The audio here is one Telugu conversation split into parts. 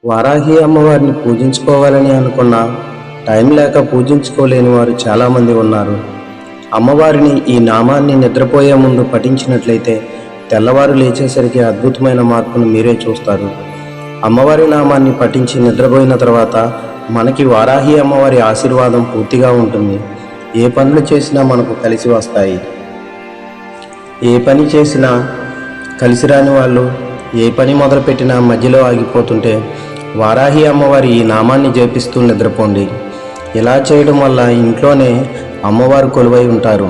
వారాహి అమ్మవారిని పూజించుకోవాలని అనుకున్న టైం లేక పూజించుకోలేని వారు చాలామంది ఉన్నారు. అమ్మవారిని ఈ నామాన్ని నిద్రపోయే ముందు పఠించినట్లయితే తెల్లవారు లేచేసరికి అద్భుతమైన మార్పును మీరే చూస్తారు. అమ్మవారి నామాన్ని పఠించి నిద్రపోయిన తర్వాత మనకి వారాహి అమ్మవారి ఆశీర్వాదం పూర్తిగా ఉంటుంది. ఏ పనులు చేసినా మనకు కలిసి వస్తాయి. ఏ పని చేసినా కలిసి రాని వాళ్ళు ఏ పని మొదలుపెట్టినా మధ్యలో ఆగిపోతుంటే వారాహి అమ్మవారి ఈ నామాన్ని జపిస్తూ నిద్రపోండి. ఇలా చేయడం వల్ల ఇంట్లోనే అమ్మవారు కొలువై ఉంటారు.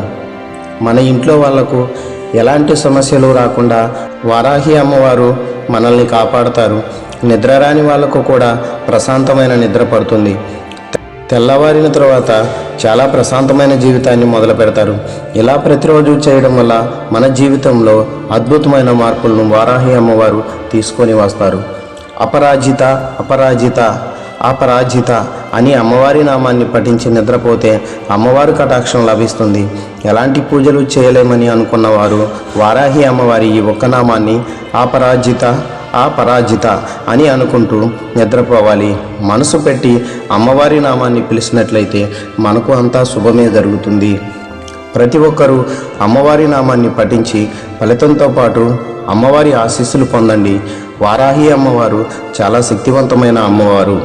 మన ఇంట్లో వాళ్లకు ఎలాంటి సమస్యలు రాకుండా వారాహి అమ్మవారు మనల్ని కాపాడుతారు. నిద్ర రాని వాళ్లకు కూడా ప్రశాంతమైన నిద్ర పడుతుంది. తెల్లవారిన తర్వాత చాలా ప్రశాంతమైన జీవితాన్ని మొదలు పెడతారు. ఇలా ప్రతిరోజు చేయడం వల్ల మన జీవితంలో అద్భుతమైన మార్పులను వారాహి అమ్మవారు తీసుకొని వస్తారు. అపరాజిత అపరాజిత అపరాజిత అని అమ్మవారి నామాన్ని పఠించి నిద్రపోతే అమ్మవారి కటాక్షం లభిస్తుంది. ఎలాంటి పూజలు చేయలేమని అనుకున్నవారు వారాహి అమ్మవారి ఈ ఒక్క నామాన్ని అపరాజిత అపరాజిత అని అనుకుంటూ నిద్రపోవాలి. మనసు పెట్టి అమ్మవారి నామాన్ని పిలిచినట్లయితే మనకు అంతా శుభమే జరుగుతుంది. ప్రతి ఒక్కరూ అమ్మవారి నామాన్ని పఠించి ఫలితంతో పాటు అమ్మవారి ఆశీస్సులు పొందండి. వారాహి అమ్మవారు చాలా శక్తివంతమైన అమ్మవారు.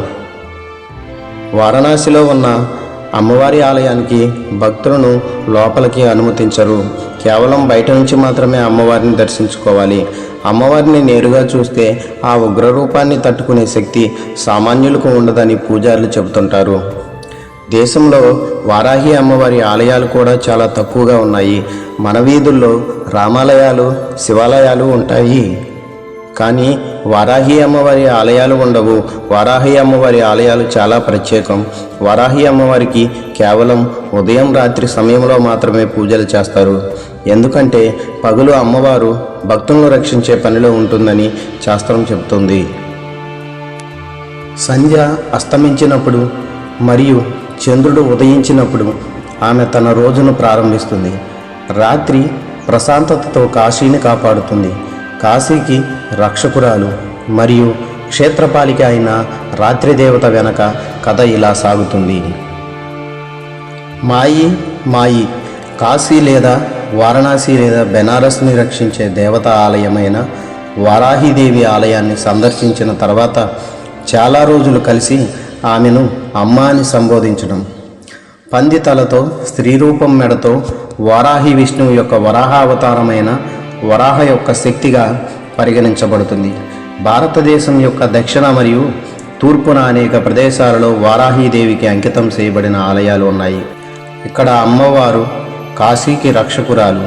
వారణాసిలో ఉన్న అమ్మవారి ఆలయానికి భక్తులను లోపలికి అనుమతించరు. కేవలం బయట నుంచి మాత్రమే అమ్మవారిని దర్శించుకోవాలి. అమ్మవారిని నేరుగా చూస్తే ఆ ఉగ్రరూపాన్ని తట్టుకునే శక్తి సామాన్యులకు ఉండదని పూజారులు చెబుతుంటారు. దేశంలో వారాహి అమ్మవారి ఆలయాలు కూడా చాలా తక్కువగా ఉన్నాయి. మన వీధుల్లో రామాలయాలు శివాలయాలు ఉంటాయి, కానీ వారాహి అమ్మవారి ఆలయాలు ఉండవు. వారాహి అమ్మవారి ఆలయాలు చాలా ప్రత్యేకం. వారాహి అమ్మవారికి కేవలం ఉదయం రాత్రి సమయంలో మాత్రమే పూజలు చేస్తారు. ఎందుకంటే పగలు అమ్మవారు భక్తులను రక్షించే పనిలో ఉంటుందని శాస్త్రం చెబుతుంది. సంధ్య అస్తమించినప్పుడు మరియు చంద్రుడు ఉదయించినప్పుడు ఆమె తన రోజును ప్రారంభిస్తుంది. రాత్రి ప్రశాంతతతో కాశీని కాపాడుతుంది. కాశీకి రక్షకురాలు మరియు క్షేత్రపాలిక అయిన రాత్రి దేవత వెనక కథ ఇలా సాగుతుంది. మాయి మాయి కాశీ లేదా వారణాసి లేదా బెనారస్ని రక్షించే దేవత ఆలయమైన వారాహిదేవి ఆలయాన్ని సందర్శించిన తర్వాత చాలా రోజులు కలిసి ఆమెను అమ్మ అని సంబోధించడం. పంది తలతో స్త్రీ రూపం మెడతో వారాహి విష్ణువు యొక్క వరాహ అవతారమైన వరాహ యొక్క శక్తిగా పరిగణించబడుతుంది. భారతదేశం యొక్క దక్షిణ మరియు తూర్పున అనేక ప్రదేశాలలో వారాహీదేవికి అంకితం చేయబడిన ఆలయాలు ఉన్నాయి. ఇక్కడ అమ్మవారు కాశీకి రక్షకురాలు.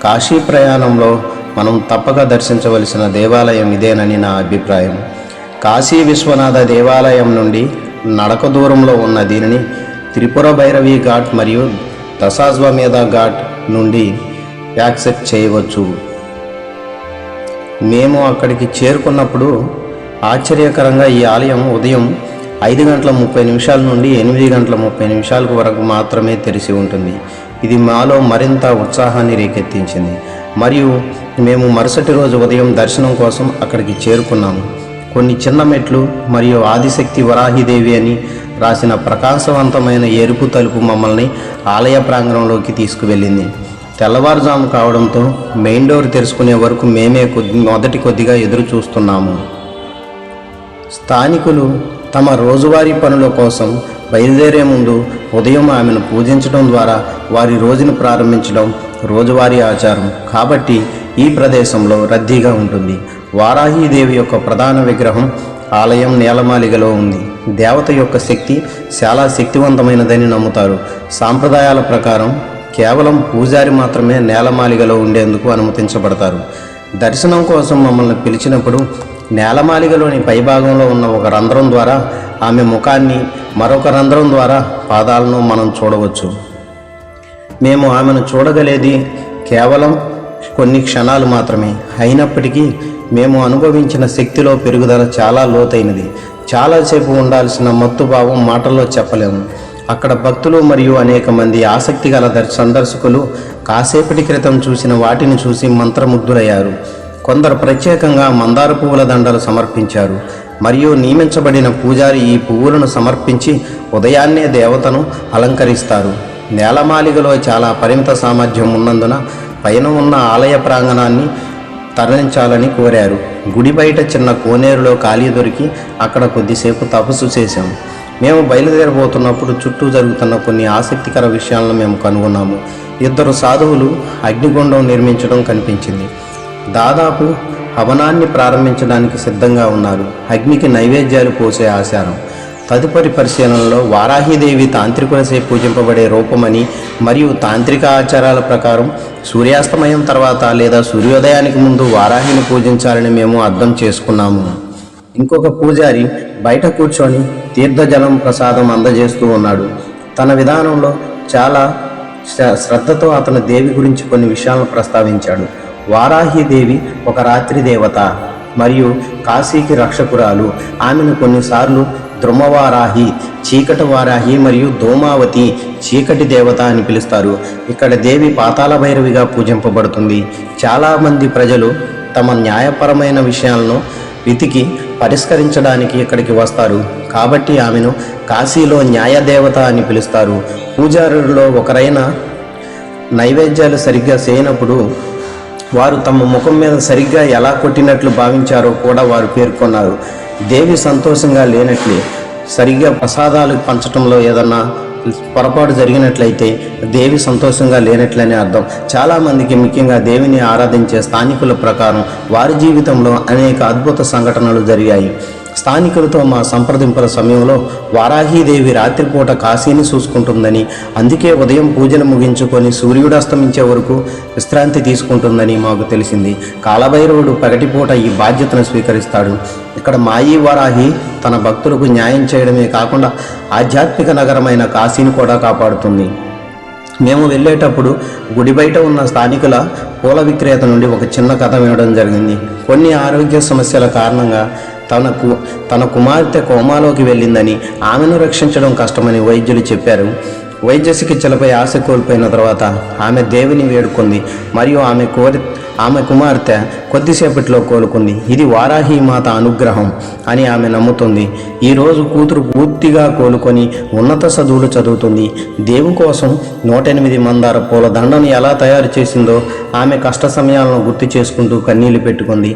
కాశీ ప్రయాణంలో మనం తప్పక దర్శించవలసిన దేవాలయం ఇదేనని నా అభిప్రాయం. కాశీ విశ్వనాథ దేవాలయం నుండి నడక దూరంలో ఉన్న దీనిని త్రిపుర భైరవి ఘాట్ మరియు దశాశ్వమేధ ఘాట్ నుండి యాక్సెస్ చేయవచ్చు. మేము అక్కడికి చేరుకున్నప్పుడు ఆశ్చర్యకరంగా ఈ ఆలయం ఉదయం 5:30 నుండి 8:30 వరకు మాత్రమే తెరిచి ఉంటుంది. ఇది మాలో మరింత ఉత్సాహాన్ని రేకెత్తించింది మరియు మేము మరుసటి రోజు ఉదయం దర్శనం కోసం అక్కడికి చేరుకున్నాము. కొన్ని చిన్న మెట్లు మరియు ఆదిశక్తి వరాహిదేవి అని రాసిన ప్రకాశవంతమైన ఎరుపు తలుపు మమ్మల్ని ఆలయ ప్రాంగణంలోకి తీసుకువెళ్ళింది. తెల్లవారుజాము కావడంతో మెయిన్ డోర్ తెరుచుకునే వరకు మేమే కొద్దిగా ఎదురు చూస్తున్నాము. స్థానికులు తమ రోజువారీ పనుల కోసం బయలుదేరే ముందు ఉదయం ఆమెను పూజించడం ద్వారా వారి రోజును ప్రారంభించడం రోజువారీ ఆచారం. కాబట్టి ఈ ప్రదేశంలో రద్దీగా ఉంటుంది. వారాహీదేవి యొక్క ప్రధాన విగ్రహం ఆలయం నేలమాలిగలో ఉంది. దేవత యొక్క శక్తి చాలా శక్తివంతమైనదని నమ్ముతారు. సాంప్రదాయాల ప్రకారం కేవలం పూజారి మాత్రమే నేలమాలిగలో ఉండేందుకు అనుమతించబడతారు. దర్శనం కోసం మమ్మల్ని పిలిచినప్పుడు నేలమాలిగలోని పైభాగంలో ఉన్న ఒక రంధ్రం ద్వారా ఆమె ముఖాన్ని, మరొక రంధ్రం ద్వారా పాదాలను మనం చూడవచ్చు. మేము ఆమెను చూడగలేది కేవలం కొన్ని క్షణాలు మాత్రమే. అయినప్పటికీ మేము అనుభవించిన శక్తిలో పెరుగుదల చాలా లోతైనది. చాలాసేపు ఉండాల్సిన మత్తుభావం మాటల్లో చెప్పలేము. అక్కడ భక్తులు మరియు అనేక మంది ఆసక్తి గల సందర్శకులు కాసేపటి క్రితం చూసిన వాటిని చూసి మంత్రముగ్ధులయ్యారు. కొందరు ప్రత్యేకంగా మందార పువ్వుల దండలు సమర్పించారు. మరియు నియమించబడిన పూజారి ఈ పువ్వులను సమర్పించి ఉదయాన్నే దేవతను అలంకరిస్తారు. నేలమాళిగలో చాలా పరిమిత సామర్థ్యం ఉన్నందున పైన ఉన్న ఆలయ ప్రాంగణాన్ని తరలించాలని కోరారు. గుడి బయట చిన్న కోనేరులో ఖాళీ దొరికి అక్కడ కొద్దిసేపు తపస్సు చేశాం. మేము బయలుదేరబోతున్నప్పుడు చుట్టూ జరుగుతున్న కొన్ని ఆసక్తికర విషయాలను మేము కనుగొన్నాము. 2 సాధువులు అగ్నిగుండం నిర్మించడం కనిపించింది. దాదాపు హవనాన్ని ప్రారంభించడానికి సిద్ధంగా ఉన్నారు. అగ్నికి నైవేద్యాలు పోసే ఆచారం. తదుపరి పరిశీలనలో వారాహీదేవి తాంత్రికులచే పూజింపబడే రూపమని మరియు తాంత్రిక ఆచారాల ప్రకారం సూర్యాస్తమయం తర్వాత లేదా సూర్యోదయానికి ముందు వారాహిని పూజించాలని మేము అర్థం చేసుకున్నాము. ఇంకొక పూజారి బయట కూర్చొని తీర్థజలం ప్రసాదం అందజేస్తూ ఉన్నాడు. తన విధానంలో చాలా శ్రద్ధతో అతను దేవి గురించి కొన్ని విషయాలను ప్రస్తావించాడు. వారాహీదేవి ఒక రాత్రి దేవత మరియు కాశీకి రక్షకురాలు. ఆమెను కొన్నిసార్లు ద్రుమవారాహి, చీకటి వారాహి మరియు ధూమావతి, చీకటి దేవత అని పిలుస్తారు. ఇక్కడ దేవి పాతాళ భైరవిగా పూజింపబడుతుంది. చాలామంది ప్రజలు తమ న్యాయపరమైన విషయాలను వెతికి పరిష్కరించడానికి ఇక్కడికి వస్తారు. కాబట్టి ఆమెను కాశీలో న్యాయదేవత అని పిలుస్తారు. పూజారులలో ఒకరైన నైవేద్యాలు సరిగ్గా చేయనప్పుడు వారు తమ ముఖం మీద సరిగ్గా ఎలా కొట్టినట్లు భావించారో కూడా వారు పేర్కొన్నారు. దేవి సంతోషంగా లేనట్లే. సరిగ్గా ప్రసాదాలు పంచడంలో ఏదన్నా పొరపాటు జరిగినట్లయితే దేవి సంతోషంగా లేనట్లనే అర్థం. చాలామందికి, ముఖ్యంగా దేవిని ఆరాధించే స్థానికుల ప్రకారం వారి జీవితంలో అనేక అద్భుత సంఘటనలు జరిగాయి. స్థానికులతో మా సంప్రదింపుల సమయంలో వారాహీదేవి రాత్రిపూట కాశీని చూసుకుంటుందని, అందుకే ఉదయం పూజలు ముగించుకొని సూర్యుడు అస్తమించే వరకు విశ్రాంతి తీసుకుంటుందని మాకు తెలిసింది. కాలభైరవుడు పగటిపూట ఈ బాధ్యతను స్వీకరిస్తాడు. ఇక్కడ మాయీ వారాహి తన భక్తులకు న్యాయం చేయడమే కాకుండా ఆధ్యాత్మిక నగరమైన కాశీని కూడా కాపాడుతుంది. మేము వెళ్ళేటప్పుడు గుడి బయట ఉన్న స్థానికుల పూల విక్రేత నుండి ఒక చిన్న కథ వినడం జరిగింది. కొన్ని ఆరోగ్య సమస్యల కారణంగా తన కుమార్తె కోమాలోకి వెళ్ళిందని, ఆమెను రక్షించడం కష్టమని వైద్యులు చెప్పారు. వైద్య చికిత్సలపై ఆశ కోల్పోయిన తర్వాత ఆమె దేవిని వేడుకుంది మరియు ఆమె కుమార్తె కొద్దిసేపట్లో కోలుకుంది. ఇది వారాహి మాత అనుగ్రహం అని ఆమె నమ్ముతుంది. ఈరోజు కూతురు పూర్తిగా కోలుకొని ఉన్నత చదువులు చదువుతుంది. దేవు కోసం 108 మందార పూల దండను ఎలా తయారు చేసిందో ఆమె కష్ట సమయాలను గుర్తు చేసుకుంటూ కన్నీళ్లు పెట్టుకుంది.